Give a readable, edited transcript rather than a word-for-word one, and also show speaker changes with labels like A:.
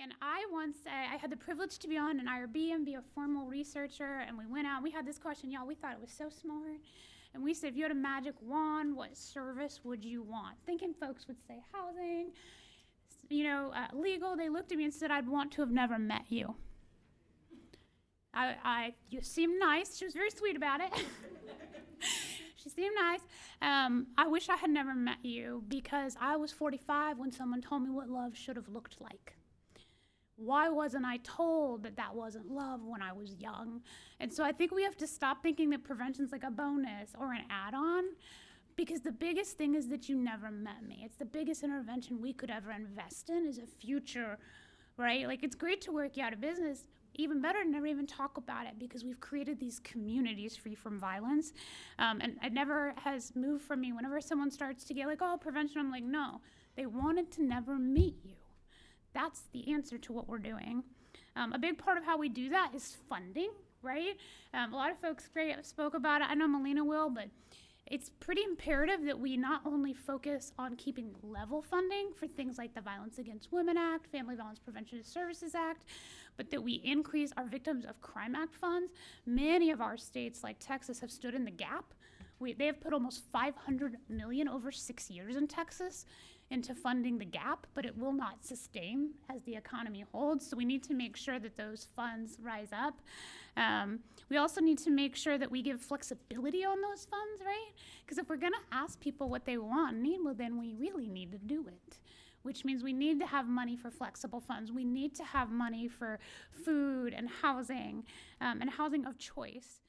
A: And I had the privilege to be on an IRB and be a formal researcher, and we went out, we had this question, y'all, we thought it was so smart. And we said, if you had a magic wand, what service would you want? Thinking folks would say housing, legal. They looked at me and said, I'd want to have never met you. You seemed nice. She was very sweet about it. She seemed nice. I wish I had never met you because I was 45 when someone told me what love should have looked like. Why wasn't I told that that wasn't love when I was young? And so I think we have to stop thinking that prevention's like a bonus or an add-on, because the biggest thing is that you never met me. It's the biggest intervention we could ever invest in is a future, right? Like, it's great to work you out of business. Even better to never even talk about it, because we've created these communities free from violence. And it never has moved from me. Whenever someone starts to get like, oh, prevention, I'm like, no, they wanted to never meet you. That's the answer to what we're doing. A big part of how we do that is funding, right? A lot of folks spoke about it. I know Melina will, but it's pretty imperative that we not only focus on keeping level funding for things like the Violence Against Women Act, Family Violence Prevention Services Act, but that we increase our Victims of Crime Act funds. Many of our states, like Texas, have stood in the gap. They have put almost $500 million over 6 years in Texas into funding the gap, but it will not sustain as the economy holds. So we need to make sure that those funds rise up. We also need to make sure that we give flexibility on those funds, right? Because if we're gonna ask people what they want and need, well, then we really need to do it, which means we need to have money for flexible funds. We need to have money for food and housing of choice.